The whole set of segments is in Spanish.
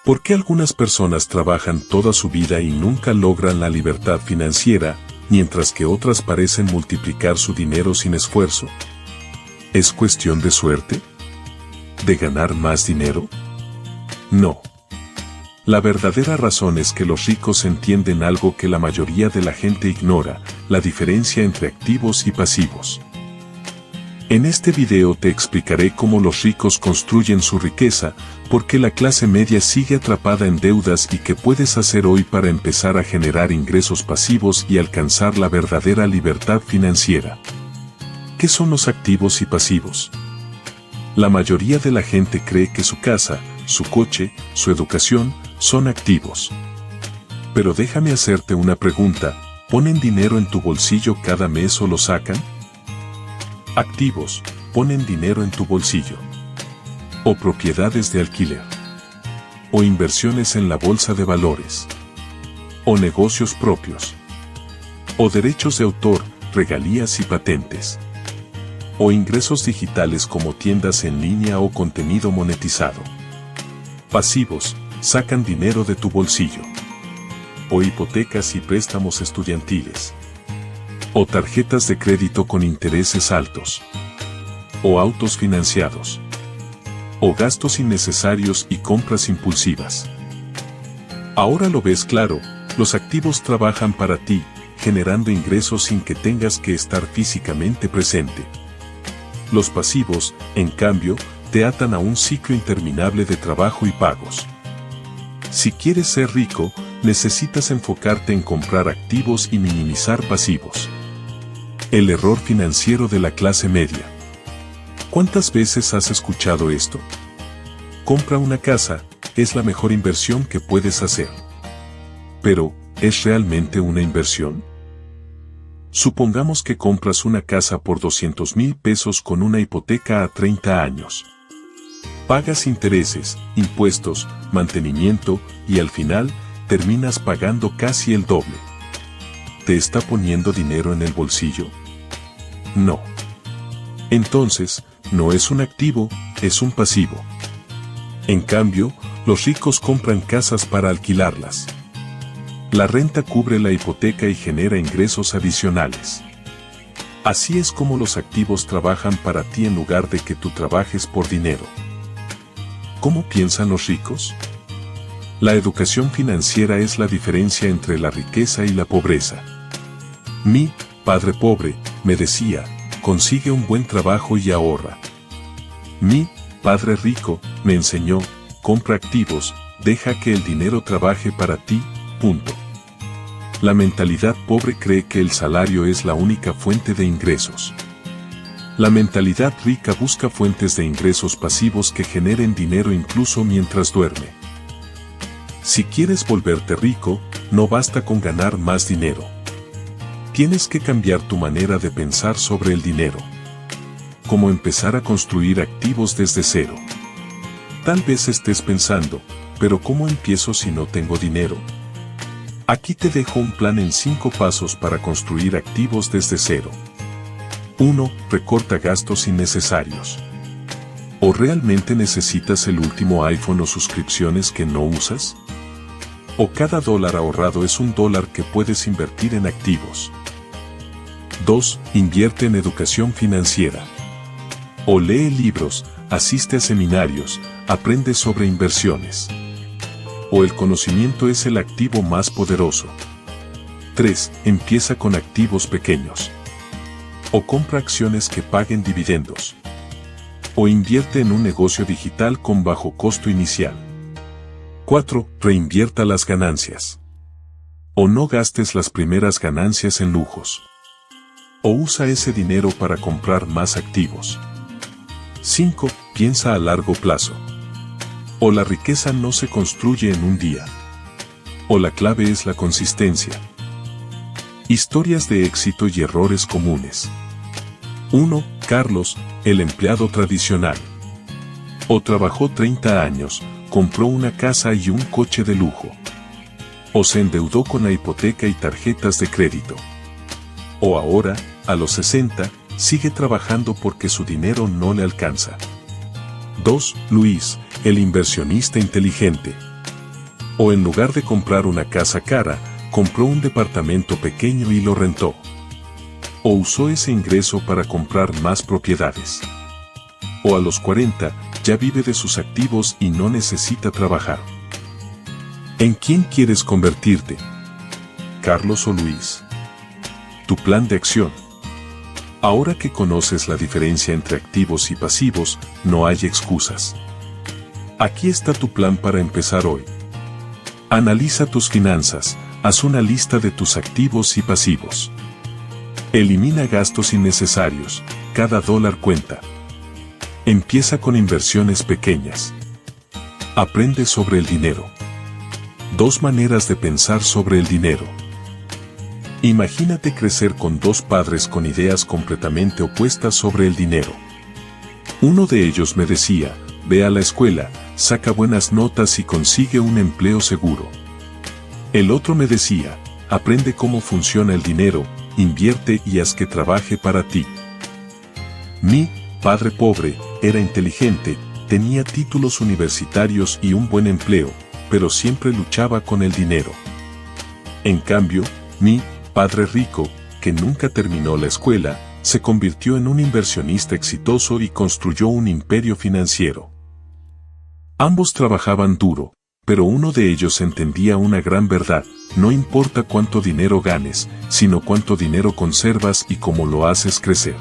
¿Por qué algunas personas trabajan toda su vida y nunca logran la libertad financiera, mientras que otras parecen multiplicar su dinero sin esfuerzo? ¿Es cuestión de suerte? ¿De ganar más dinero? No. La verdadera razón es que los ricos entienden algo que la mayoría de la gente ignora: la diferencia entre activos y pasivos. En este video te explicaré cómo los ricos construyen su riqueza, por qué la clase media sigue atrapada en deudas y qué puedes hacer hoy para empezar a generar ingresos pasivos y alcanzar la verdadera libertad financiera. ¿Qué son los activos y pasivos? La mayoría de la gente cree que su casa, su coche, su educación son activos. Pero déjame hacerte una pregunta: ¿ponen dinero en tu bolsillo cada mes o lo sacan? Activos: ponen dinero en tu bolsillo. O propiedades de alquiler. O inversiones en la bolsa de valores. O negocios propios. O derechos de autor, regalías y patentes. O ingresos digitales como tiendas en línea o contenido monetizado. Pasivos: sacan dinero de tu bolsillo. O hipotecas y préstamos estudiantiles. O tarjetas de crédito con intereses altos. O autos financiados. O gastos innecesarios y compras impulsivas. Ahora lo ves claro: los activos trabajan para ti, generando ingresos sin que tengas que estar físicamente presente. Los pasivos, en cambio, te atan a un ciclo interminable de trabajo y pagos. Si quieres ser rico, necesitas enfocarte en comprar activos y minimizar pasivos. El error financiero de la clase media. ¿Cuántas veces has escuchado esto? Compra una casa, es la mejor inversión que puedes hacer. Pero, ¿es realmente una inversión? Supongamos que compras una casa por 200,000 pesos con una hipoteca a 30 años. Pagas intereses, impuestos, mantenimiento y al final terminas pagando casi el doble. ¿Te está poniendo dinero en el bolsillo? No. Entonces, no es un activo, es un pasivo. En cambio, los ricos compran casas para alquilarlas. La renta cubre la hipoteca y genera ingresos adicionales. Así es como los activos trabajan para ti en lugar de que tú trabajes por dinero. ¿Cómo piensan los ricos? La educación financiera es la diferencia entre la riqueza y la pobreza. Mi padre pobre me decía: consigue un buen trabajo y ahorra. Mi padre rico me enseñó: compra activos, deja que el dinero trabaje para ti. Punto. La mentalidad pobre cree que el salario es la única fuente de ingresos. La mentalidad rica busca fuentes de ingresos pasivos que generen dinero incluso mientras duerme. Si quieres volverte rico, no basta con ganar más dinero. Tienes que cambiar tu manera de pensar sobre el dinero. Cómo empezar a construir activos desde cero. Tal vez estés pensando: ¿pero cómo empiezo si no tengo dinero? Aquí te dejo un plan en 5 pasos para construir activos desde cero. 1. Recorta gastos innecesarios. ¿O realmente necesitas el último iPhone o suscripciones que no usas? ¿O cada dólar ahorrado es un dólar que puedes invertir en activos? 2. Invierte en educación financiera. O lee libros, asiste a seminarios, aprende sobre inversiones. O el conocimiento es el activo más poderoso. 3. Empieza con activos pequeños. O compra acciones que paguen dividendos. O invierte en un negocio digital con bajo costo inicial. 4. Reinvierta las ganancias. O no gastes las primeras ganancias en lujos. O usa ese dinero para comprar más activos. 5. Piensa a largo plazo. O la riqueza no se construye en un día. O la clave es la consistencia. Historias de éxito y errores comunes. 1. Carlos, el empleado tradicional. O trabajó 30 años, compró una casa y un coche de lujo. O se endeudó con la hipoteca y tarjetas de crédito. O ahora, a los 60, sigue trabajando porque su dinero no le alcanza. 2. Luis, el inversionista inteligente. O en lugar de comprar una casa cara, compró un departamento pequeño y lo rentó. O usó ese ingreso para comprar más propiedades. O a los 40, ya vive de sus activos y no necesita trabajar. ¿En quién quieres convertirte? ¿Carlos o Luis? Tu plan de acción. Ahora que conoces la diferencia entre activos y pasivos, no hay excusas. Aquí está tu plan para empezar hoy. Analiza tus finanzas, haz una lista de tus activos y pasivos. Elimina gastos innecesarios, cada dólar cuenta. Empieza con inversiones pequeñas. Aprende sobre el dinero. 2 maneras de pensar sobre el dinero. Imagínate crecer con 2 padres con ideas completamente opuestas sobre el dinero. Uno de ellos me decía, ve a la escuela, saca buenas notas y consigue un empleo seguro. El otro me decía, aprende cómo funciona el dinero, invierte y haz que trabaje para ti. Mi padre pobre era inteligente, tenía títulos universitarios y un buen empleo, pero siempre luchaba con el dinero. En cambio, mi padre rico, que nunca terminó la escuela, se convirtió en un inversionista exitoso y construyó un imperio financiero. Ambos trabajaban duro, pero uno de ellos entendía una gran verdad: no importa cuánto dinero ganes, sino cuánto dinero conservas y cómo lo haces crecer.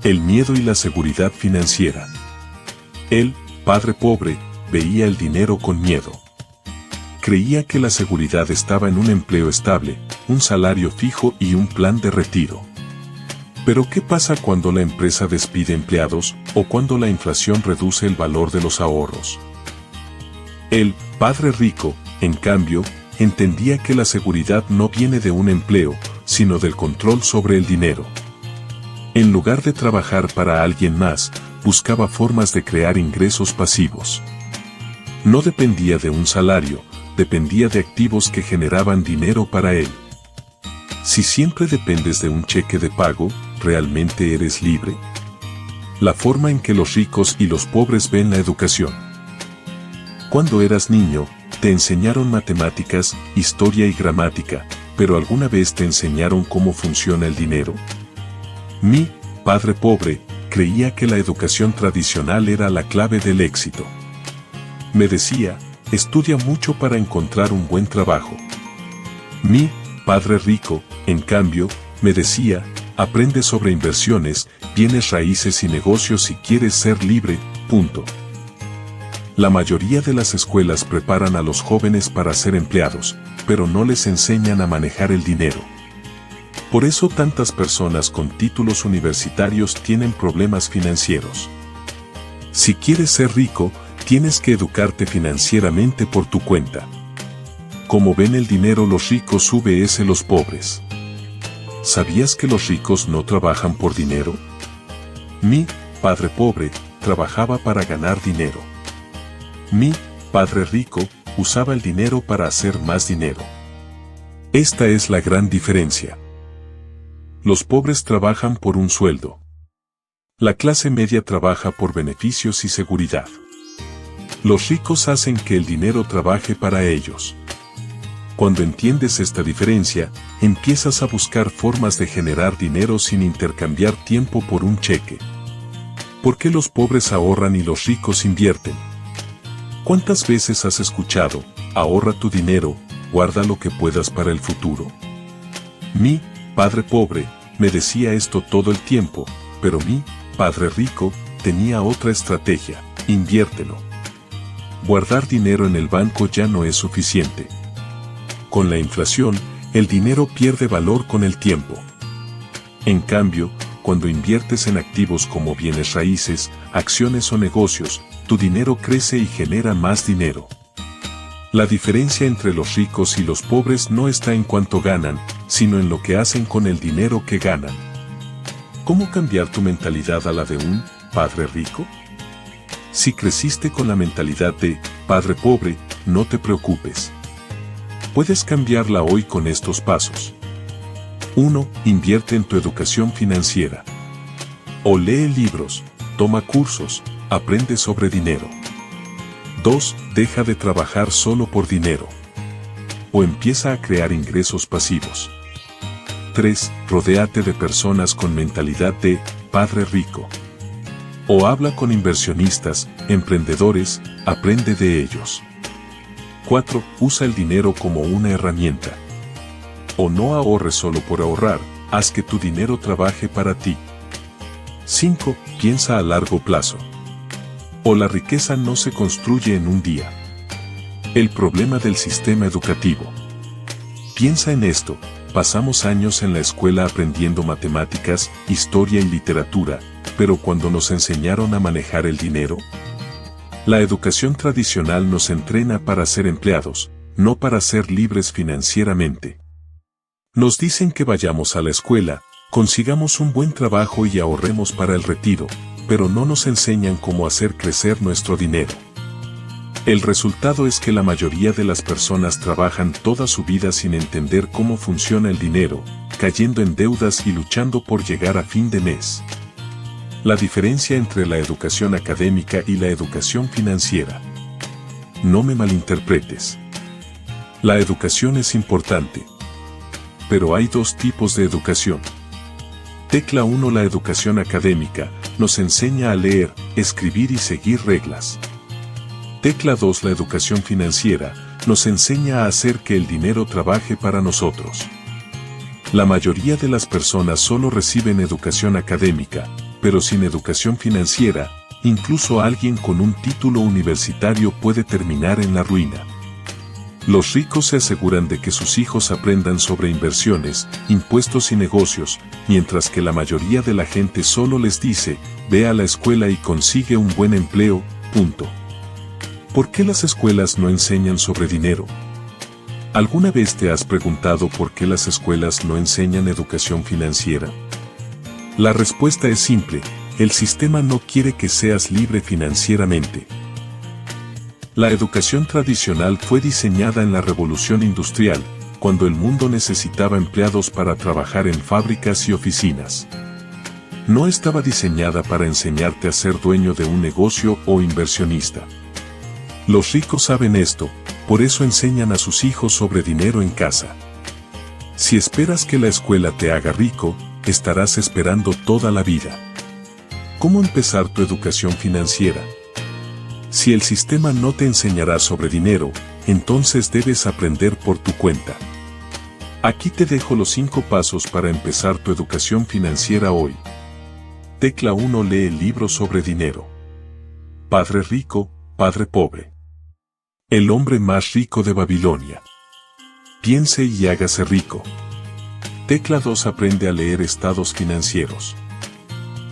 El miedo y la seguridad financiera. Él, padre pobre, veía el dinero con miedo. Creía que la seguridad estaba en un empleo estable, un salario fijo y un plan de retiro. Pero ¿qué pasa cuando la empresa despide empleados o cuando la inflación reduce el valor de los ahorros? El padre rico, en cambio, entendía que la seguridad no viene de un empleo, sino del control sobre el dinero. En lugar de trabajar para alguien más, buscaba formas de crear ingresos pasivos. No dependía de un salario, dependía de activos que generaban dinero para él. Si siempre dependes de un cheque de pago, ¿realmente eres libre? La forma en que los ricos y los pobres ven la educación. Cuando eras niño, te enseñaron matemáticas, historia y gramática, pero ¿alguna vez te enseñaron cómo funciona el dinero? Mi padre pobre creía que la educación tradicional era la clave del éxito. Me decía, estudia mucho para encontrar un buen trabajo. Mi padre rico, en cambio, me decía, aprende sobre inversiones, bienes raíces y negocios si quieres ser libre, punto. La mayoría de las escuelas preparan a los jóvenes para ser empleados, pero no les enseñan a manejar el dinero. Por eso tantas personas con títulos universitarios tienen problemas financieros. Si quieres ser rico, tienes que educarte financieramente por tu cuenta. Como ven el dinero los ricos vs los pobres. ¿Sabías que los ricos no trabajan por dinero? Mi padre pobre trabajaba para ganar dinero. Mi padre rico usaba el dinero para hacer más dinero. Esta es la gran diferencia. Los pobres trabajan por un sueldo. La clase media trabaja por beneficios y seguridad. Los ricos hacen que el dinero trabaje para ellos. Cuando entiendes esta diferencia, empiezas a buscar formas de generar dinero sin intercambiar tiempo por un cheque. ¿Por qué los pobres ahorran y los ricos invierten? ¿Cuántas veces has escuchado, ahorra tu dinero, guarda lo que puedas para el futuro? Mi padre pobre me decía esto todo el tiempo, pero mi padre rico tenía otra estrategia: inviértelo. Guardar dinero en el banco ya no es suficiente. Con la inflación, el dinero pierde valor con el tiempo. En cambio, cuando inviertes en activos como bienes raíces, acciones o negocios, tu dinero crece y genera más dinero. La diferencia entre los ricos y los pobres no está en cuánto ganan, sino en lo que hacen con el dinero que ganan. ¿Cómo cambiar tu mentalidad a la de un padre rico? Si creciste con la mentalidad de padre pobre, no te preocupes. Puedes cambiarla hoy con estos pasos. 1. Invierte en tu educación financiera. O lee libros, toma cursos, aprende sobre dinero. 2. Deja de trabajar solo por dinero. O empieza a crear ingresos pasivos. 3. Rodéate de personas con mentalidad de padre rico. O habla con inversionistas, emprendedores, aprende de ellos. 4. Usa el dinero como una herramienta. O no ahorres solo por ahorrar, haz que tu dinero trabaje para ti. 5. Piensa a largo plazo. O la riqueza no se construye en un día. El problema del sistema educativo. Piensa en esto, pasamos años en la escuela aprendiendo matemáticas, historia y literatura, pero cuando nos enseñaron a manejar el dinero, la educación tradicional nos entrena para ser empleados, no para ser libres financieramente. Nos dicen que vayamos a la escuela, consigamos un buen trabajo y ahorremos para el retiro, pero no nos enseñan cómo hacer crecer nuestro dinero. El resultado es que la mayoría de las personas trabajan toda su vida sin entender cómo funciona el dinero, cayendo en deudas y luchando por llegar a fin de mes. La diferencia entre la educación académica y la educación financiera. No me malinterpretes. La educación es importante. Pero hay dos tipos de educación. Tecla 1. La educación académica nos enseña a leer, escribir y seguir reglas. Tecla 2. La educación financiera nos enseña a hacer que el dinero trabaje para nosotros. La mayoría de las personas solo reciben educación académica, pero sin educación financiera, incluso alguien con un título universitario puede terminar en la ruina. Los ricos se aseguran de que sus hijos aprendan sobre inversiones, impuestos y negocios, mientras que la mayoría de la gente solo les dice, ve a la escuela y consigue un buen empleo, punto. ¿Por qué las escuelas no enseñan sobre dinero? ¿Alguna vez te has preguntado por qué las escuelas no enseñan educación financiera? La respuesta es simple, el sistema no quiere que seas libre financieramente. La educación tradicional fue diseñada en la Revolución Industrial, cuando el mundo necesitaba empleados para trabajar en fábricas y oficinas. No estaba diseñada para enseñarte a ser dueño de un negocio o inversionista. Los ricos saben esto, por eso enseñan a sus hijos sobre dinero en casa. Si esperas que la escuela te haga rico, estarás esperando toda la vida. ¿Cómo empezar tu educación financiera? Si el sistema no te enseñará sobre dinero, entonces debes aprender por tu cuenta. Aquí te dejo los 5 pasos para empezar tu educación financiera hoy. Tecla 1. Lee el libro sobre dinero. Padre rico, padre pobre. El hombre más rico de Babilonia. Piense y hágase rico. Tecla 2. Aprende a leer estados financieros.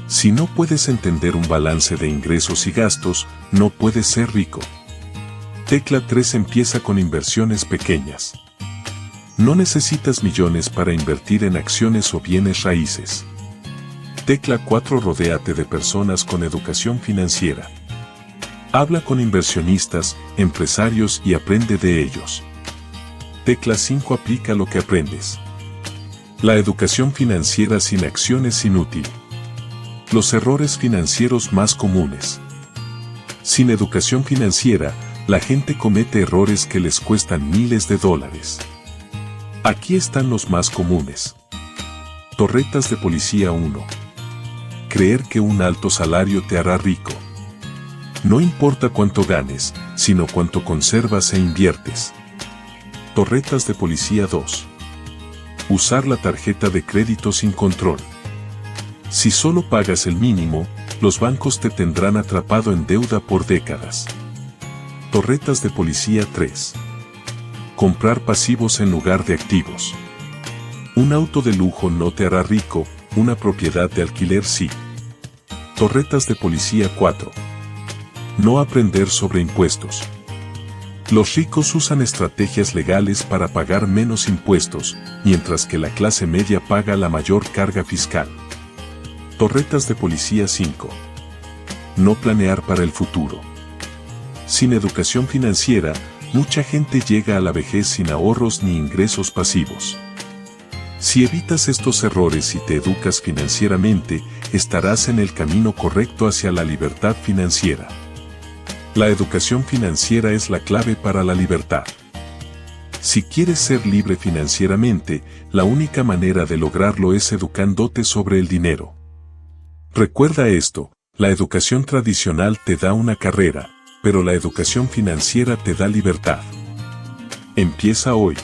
Si no puedes entender un balance de ingresos y gastos, no puedes ser rico. Tecla 3. Empieza con inversiones pequeñas. No necesitas millones para invertir en acciones o bienes raíces. Tecla 4. Rodéate de personas con educación financiera. Habla con inversionistas, empresarios y aprende de ellos. Tecla 5. Aplica lo que aprendes. La educación financiera sin acción es inútil. Los errores financieros más comunes. Sin educación financiera, la gente comete errores que les cuestan miles de dólares. Aquí están los más comunes. Torretas de policía 1. Creer que un alto salario te hará rico. No importa cuánto ganes, sino cuánto conservas e inviertes. Torretas de policía 2. Usar la tarjeta de crédito sin control. Si solo pagas el mínimo, los bancos te tendrán atrapado en deuda por décadas. Torretas de policía 3. Comprar pasivos en lugar de activos. Un auto de lujo no te hará rico, una propiedad de alquiler sí. Torretas de policía 4. No aprender sobre impuestos. Los ricos usan estrategias legales para pagar menos impuestos, mientras que la clase media paga la mayor carga fiscal. Torretas de policía 5. No planear para el futuro. Sin educación financiera, mucha gente llega a la vejez sin ahorros ni ingresos pasivos. Si evitas estos errores y te educas financieramente, estarás en el camino correcto hacia la libertad financiera. La educación financiera es la clave para la libertad. Si quieres ser libre financieramente, la única manera de lograrlo es educándote sobre el dinero. Recuerda esto, la educación tradicional te da una carrera, pero la educación financiera te da libertad. Empieza hoy.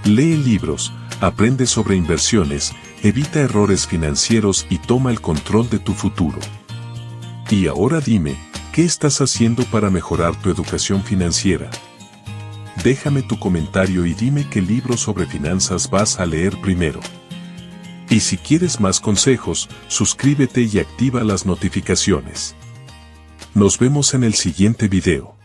Lee libros, aprende sobre inversiones, evita errores financieros y toma el control de tu futuro. Y ahora dime, ¿qué estás haciendo para mejorar tu educación financiera? Déjame tu comentario y dime qué libro sobre finanzas vas a leer primero. Y si quieres más consejos, suscríbete y activa las notificaciones. Nos vemos en el siguiente video.